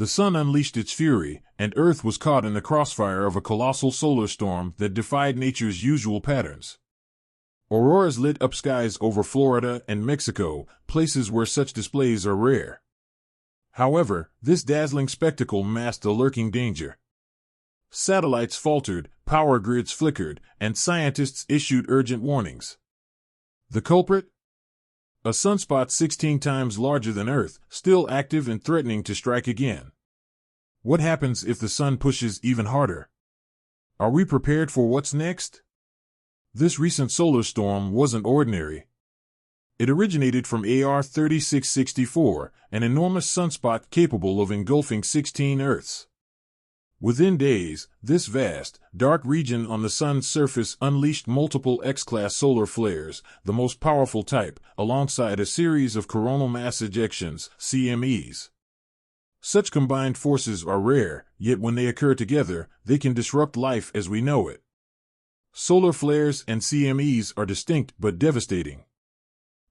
The sun unleashed its fury, and Earth was caught in the crossfire of a colossal solar storm that defied nature's usual patterns. Auroras lit up skies over Florida and Mexico, places where such displays are rare. However, this dazzling spectacle masked a lurking danger. Satellites faltered, power grids flickered, and scientists issued urgent warnings. The culprit? A sunspot 16 times larger than Earth, still active and threatening to strike again. What happens if the sun pushes even harder? Are we prepared for what's next? This recent solar storm wasn't ordinary. It originated from AR 3664, an enormous sunspot capable of engulfing 16 Earths. Within days, this vast, dark region on the sun's surface unleashed multiple X-class solar flares, the most powerful type, alongside a series of coronal mass ejections, CMEs. Such combined forces are rare, yet when they occur together, they can disrupt life as we know it. Solar flares and CMEs are distinct but devastating.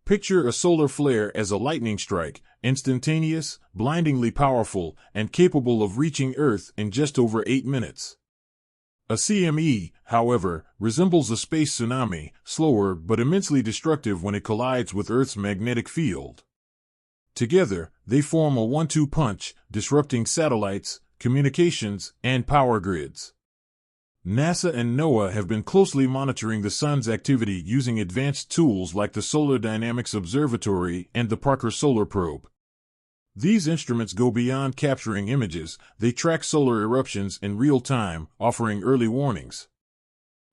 Picture a solar flare as a lightning strike, instantaneous, blindingly powerful, and capable of reaching Earth in just over 8 minutes. A CME, however, resembles a space tsunami, slower but immensely destructive when it collides with Earth's magnetic field. Together, they form a one-two punch, disrupting satellites, communications, and power grids. NASA and NOAA have been closely monitoring the sun's activity using advanced tools like the Solar Dynamics Observatory and the Parker Solar Probe. These instruments go beyond capturing images, they track solar eruptions in real time, offering early warnings.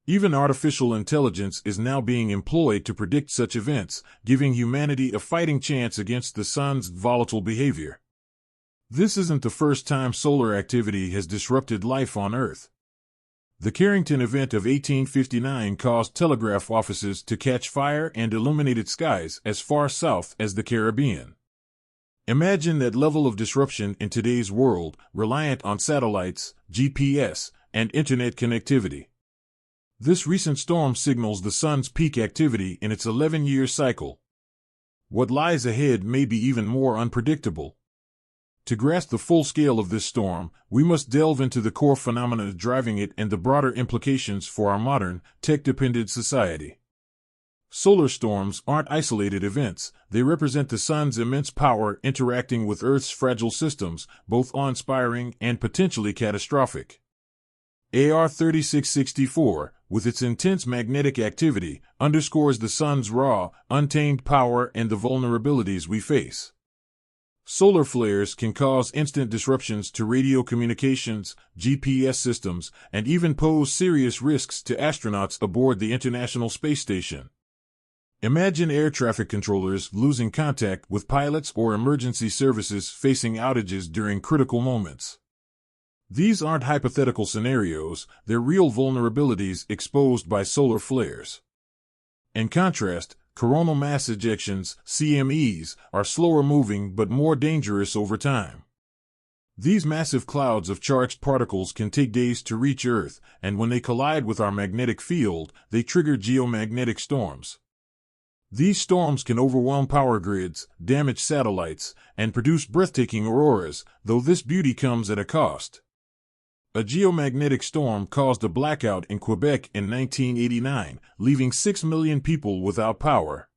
Even artificial intelligence is now being employed to predict such events, giving humanity a fighting chance against the sun's volatile behavior. This isn't the first time solar activity has disrupted life on Earth. The Carrington event of 1859 caused telegraph offices to catch fire and illuminated skies as far south as the Caribbean. Imagine that level of disruption in today's world, reliant on satellites, GPS, and internet connectivity. This recent storm signals the sun's peak activity in its 11-year cycle. What lies ahead may be even more unpredictable. To grasp the full scale of this storm, we must delve into the core phenomena driving it and the broader implications for our modern, tech-dependent society. Solar storms aren't isolated events, they represent the sun's immense power interacting with Earth's fragile systems, both awe-inspiring and potentially catastrophic. AR 3664, with its intense magnetic activity, underscores the sun's raw, untamed power and the vulnerabilities we face. Solar flares can cause instant disruptions to radio communications, GPS systems, and even pose serious risks to astronauts aboard the International Space Station. Imagine air traffic controllers losing contact with pilots or emergency services facing outages during critical moments. These aren't hypothetical scenarios, they're real vulnerabilities exposed by solar flares. In contrast, coronal mass ejections, CMEs, are slower moving but more dangerous over time. These massive clouds of charged particles can take days to reach Earth, and when they collide with our magnetic field, they trigger geomagnetic storms. These storms can overwhelm power grids, damage satellites, and produce breathtaking auroras, though this beauty comes at a cost. A geomagnetic storm caused a blackout in Quebec in 1989, leaving 6 million people without power.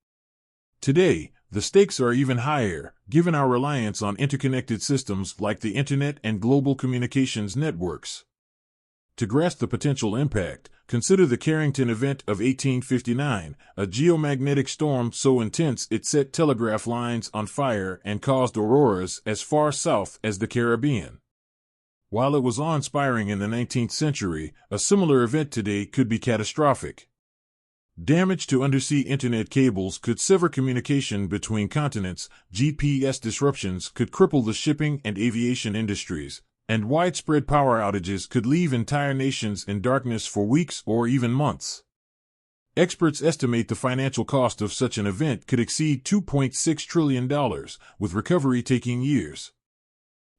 Today, the stakes are even higher, given our reliance on interconnected systems like the Internet and global communications networks. To grasp the potential impact, consider the Carrington event of 1859, a geomagnetic storm so intense it set telegraph lines on fire and caused auroras as far south as the Caribbean. While it was awe-inspiring in the 19th century, a similar event today could be catastrophic. Damage to undersea internet cables could sever communication between continents, GPS disruptions could cripple the shipping and aviation industries, and widespread power outages could leave entire nations in darkness for weeks or even months. Experts estimate the financial cost of such an event could exceed $2.6 trillion, with recovery taking years.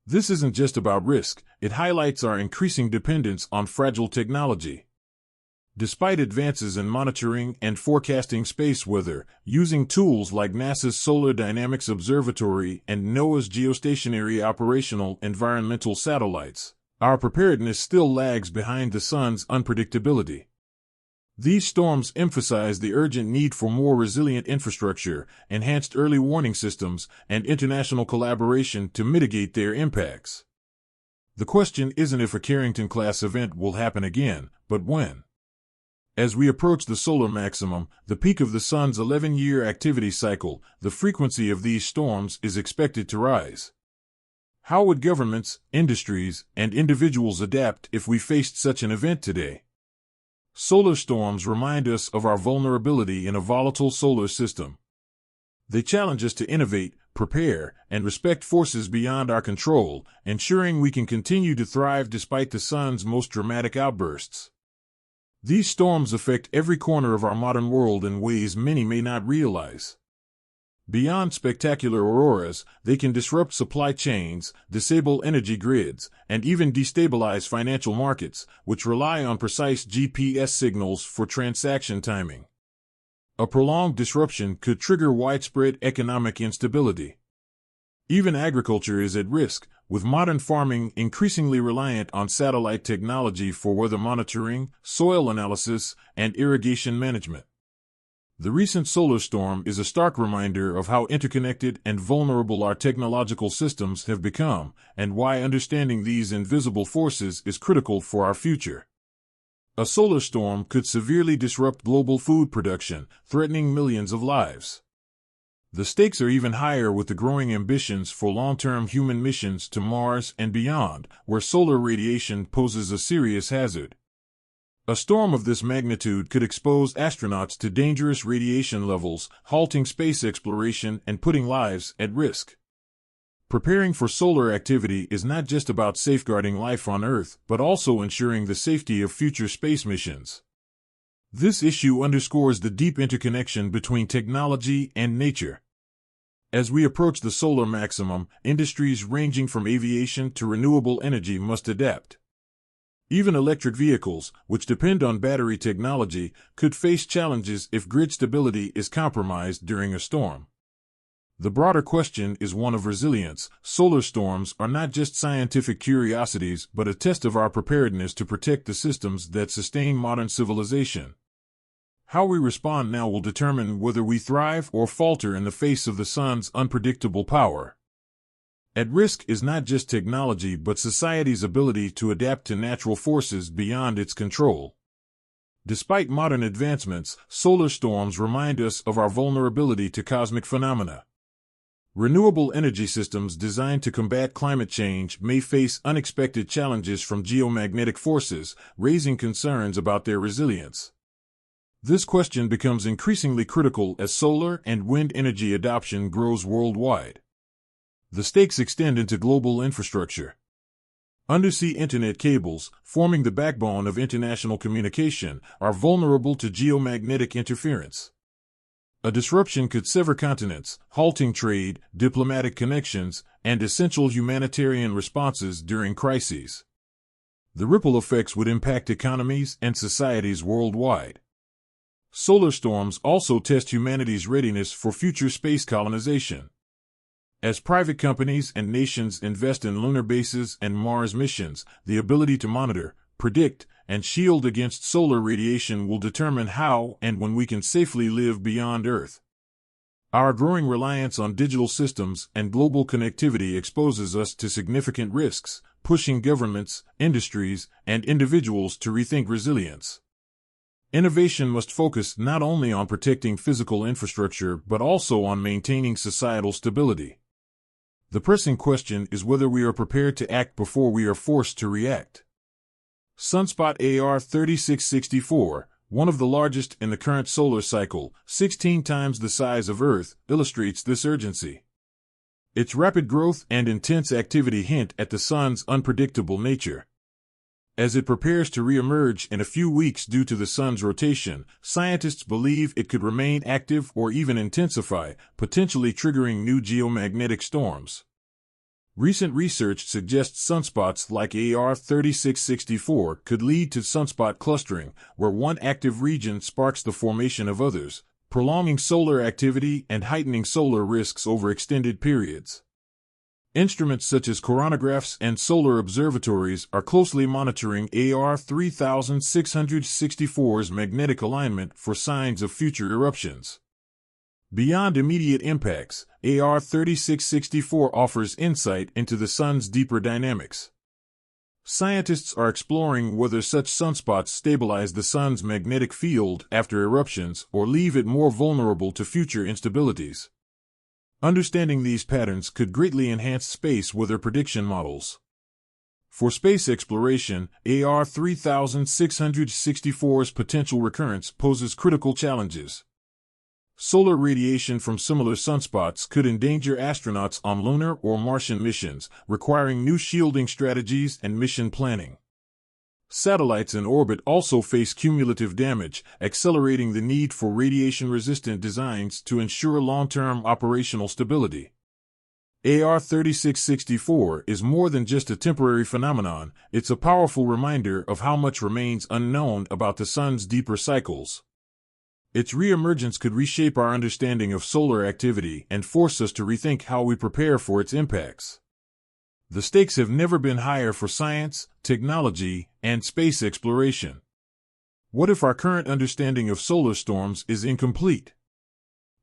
This isn't just about risk, it highlights our increasing dependence on fragile technology. Despite advances in monitoring and forecasting space weather, using tools like NASA's Solar Dynamics Observatory and NOAA's geostationary operational environmental satellites, our preparedness still lags behind the sun's unpredictability. These storms emphasize the urgent need for more resilient infrastructure, enhanced early warning systems, and international collaboration to mitigate their impacts. The question isn't if a Carrington-class event will happen again, but when. As we approach the solar maximum, the peak of the sun's 11-year activity cycle, the frequency of these storms is expected to rise. How would governments, industries, and individuals adapt if we faced such an event today? Solar storms remind us of our vulnerability in a volatile solar system. They challenge us to innovate, prepare, and respect forces beyond our control, ensuring we can continue to thrive despite the sun's most dramatic outbursts. These storms affect every corner of our modern world in ways many may not realize. Beyond spectacular auroras, they can disrupt supply chains, disable energy grids, and even destabilize financial markets, which rely on precise GPS signals for transaction timing. A prolonged disruption could trigger widespread economic instability. Even agriculture is at risk, with modern farming increasingly reliant on satellite technology for weather monitoring, soil analysis, and irrigation management. The recent solar storm is a stark reminder of how interconnected and vulnerable our technological systems have become, and why understanding these invisible forces is critical for our future. A solar storm could severely disrupt global food production, threatening millions of lives. The stakes are even higher with the growing ambitions for long-term human missions to Mars and beyond, where solar radiation poses a serious hazard. A storm of this magnitude could expose astronauts to dangerous radiation levels, halting space exploration and putting lives at risk. Preparing for solar activity is not just about safeguarding life on Earth, but also ensuring the safety of future space missions. This issue underscores the deep interconnection between technology and nature. As we approach the solar maximum, industries ranging from aviation to renewable energy must adapt. Even electric vehicles, which depend on battery technology, could face challenges if grid stability is compromised during a storm. The broader question is one of resilience. Solar storms are not just scientific curiosities, but a test of our preparedness to protect the systems that sustain modern civilization. How we respond now will determine whether we thrive or falter in the face of the sun's unpredictable power. At risk is not just technology but society's ability to adapt to natural forces beyond its control. Despite modern advancements, solar storms remind us of our vulnerability to cosmic phenomena. Renewable energy systems designed to combat climate change may face unexpected challenges from geomagnetic forces, raising concerns about their resilience. This question becomes increasingly critical as solar and wind energy adoption grows worldwide. The stakes extend into global infrastructure. Undersea internet cables, forming the backbone of international communication, are vulnerable to geomagnetic interference. A disruption could sever continents, halting trade, diplomatic connections, and essential humanitarian responses during crises. The ripple effects would impact economies and societies worldwide. Solar storms also test humanity's readiness for future space colonization. As private companies and nations invest in lunar bases and Mars missions, the ability to monitor, predict, and shield against solar radiation will determine how and when we can safely live beyond Earth. Our growing reliance on digital systems and global connectivity exposes us to significant risks, pushing governments, industries, and individuals to rethink resilience. Innovation must focus not only on protecting physical infrastructure but also on maintaining societal stability. The pressing question is whether we are prepared to act before we are forced to react. Sunspot AR 3664, one of the largest in the current solar cycle, 16 times the size of Earth, illustrates this urgency. Its rapid growth and intense activity hint at the sun's unpredictable nature. As it prepares to re-emerge in a few weeks due to the sun's rotation, scientists believe it could remain active or even intensify, potentially triggering new geomagnetic storms. Recent research suggests sunspots like AR3664 could lead to sunspot clustering, where one active region sparks the formation of others, prolonging solar activity and heightening solar risks over extended periods. Instruments such as coronagraphs and solar observatories are closely monitoring AR3664's magnetic alignment for signs of future eruptions. Beyond immediate impacts, AR3664 offers insight into the sun's deeper dynamics. Scientists are exploring whether such sunspots stabilize the sun's magnetic field after eruptions or leave it more vulnerable to future instabilities. Understanding these patterns could greatly enhance space weather prediction models. For space exploration, AR3664's potential recurrence poses critical challenges. Solar radiation from similar sunspots could endanger astronauts on lunar or Martian missions, requiring new shielding strategies and mission planning. Satellites in orbit also face cumulative damage, accelerating the need for radiation-resistant designs to ensure long-term operational stability. AR3664 is more than just a temporary phenomenon, it's a powerful reminder of how much remains unknown about the sun's deeper cycles. Its reemergence could reshape our understanding of solar activity and force us to rethink how we prepare for its impacts. The stakes have never been higher for science, technology, and space exploration. What if our current understanding of solar storms is incomplete?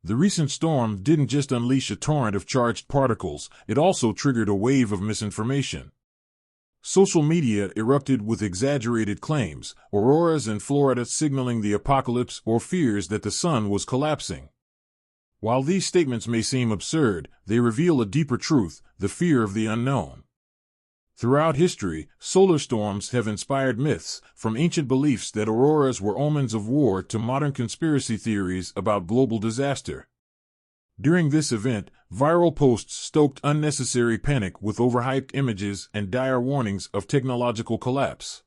The recent storm didn't just unleash a torrent of charged particles, it also triggered a wave of misinformation. Social media erupted with exaggerated claims, auroras in Florida signaling the apocalypse or fears that the sun was collapsing. While these statements may seem absurd, they reveal a deeper truth, the fear of the unknown. Throughout history, solar storms have inspired myths, from ancient beliefs that auroras were omens of war to modern conspiracy theories about global disaster. During this event, viral posts stoked unnecessary panic with overhyped images and dire warnings of technological collapse.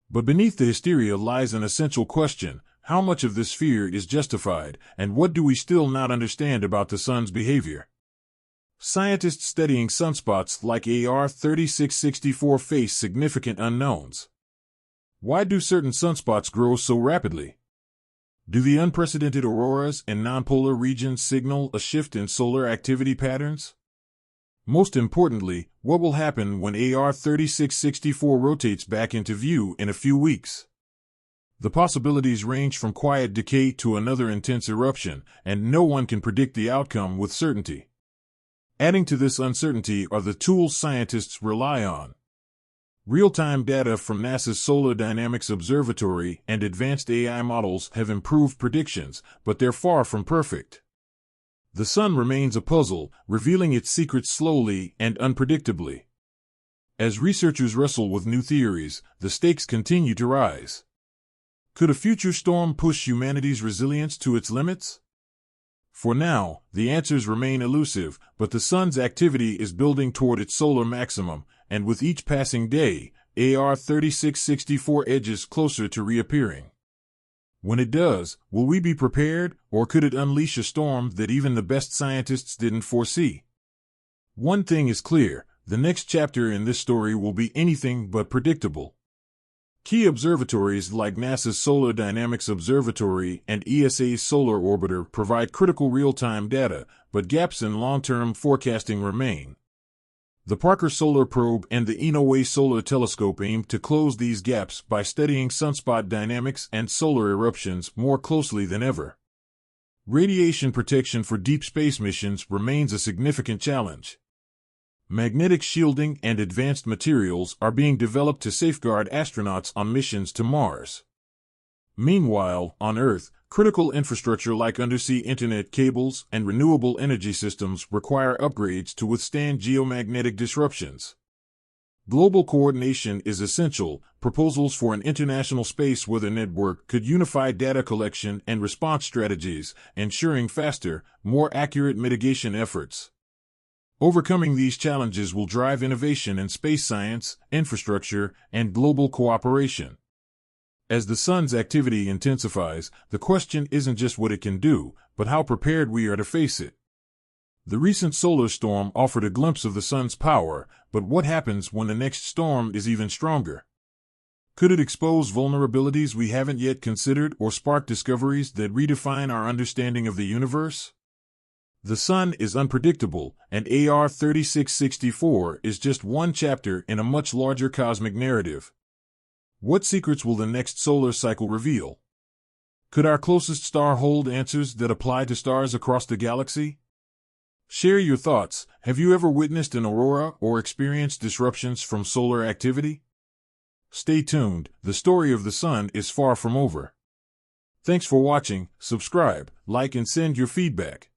But beneath the hysteria lies an essential question: how much of this fear is justified, and what do we still not understand about the sun's behavior? Scientists studying sunspots like AR3664 face significant unknowns. Why do certain sunspots grow so rapidly? Do the unprecedented auroras in nonpolar regions signal a shift in solar activity patterns? Most importantly, what will happen when AR3664 rotates back into view in a few weeks? The possibilities range from quiet decay to another intense eruption, and no one can predict the outcome with certainty. Adding to this uncertainty are the tools scientists rely on. Real-time data from NASA's Solar Dynamics Observatory and advanced AI models have improved predictions, but they're far from perfect. The sun remains a puzzle, revealing its secrets slowly and unpredictably. As researchers wrestle with new theories, the stakes continue to rise. Could a future storm push humanity's resilience to its limits? For now, the answers remain elusive, but the sun's activity is building toward its solar maximum, and with each passing day, AR3664 edges closer to reappearing. When it does, will we be prepared, or could it unleash a storm that even the best scientists didn't foresee? One thing is clear: the next chapter in this story will be anything but predictable. Key observatories like NASA's Solar Dynamics Observatory and ESA's Solar Orbiter provide critical real-time data, but gaps in long-term forecasting remain. The Parker Solar Probe and the Inouye Solar Telescope aim to close these gaps by studying sunspot dynamics and solar eruptions more closely than ever. Radiation protection for deep space missions remains a significant challenge. Magnetic shielding and advanced materials are being developed to safeguard astronauts on missions to Mars. Meanwhile, on Earth, critical infrastructure like undersea internet cables and renewable energy systems require upgrades to withstand geomagnetic disruptions. Global coordination is essential. Proposals for an international space weather network could unify data collection and response strategies, ensuring faster, more accurate mitigation efforts. Overcoming these challenges will drive innovation in space science, infrastructure, and global cooperation. As the sun's activity intensifies, the question isn't just what it can do, but how prepared we are to face it. The recent solar storm offered a glimpse of the sun's power, but what happens when the next storm is even stronger? Could it expose vulnerabilities we haven't yet considered or spark discoveries that redefine our understanding of the universe? The sun is unpredictable, and AR 3664 is just one chapter in a much larger cosmic narrative. What secrets will the next solar cycle reveal? Could our closest star hold answers that apply to stars across the galaxy? Share your thoughts. Have you ever witnessed an aurora or experienced disruptions from solar activity? Stay tuned, the story of the sun is far from over. Thanks for watching, subscribe, like and send your feedback.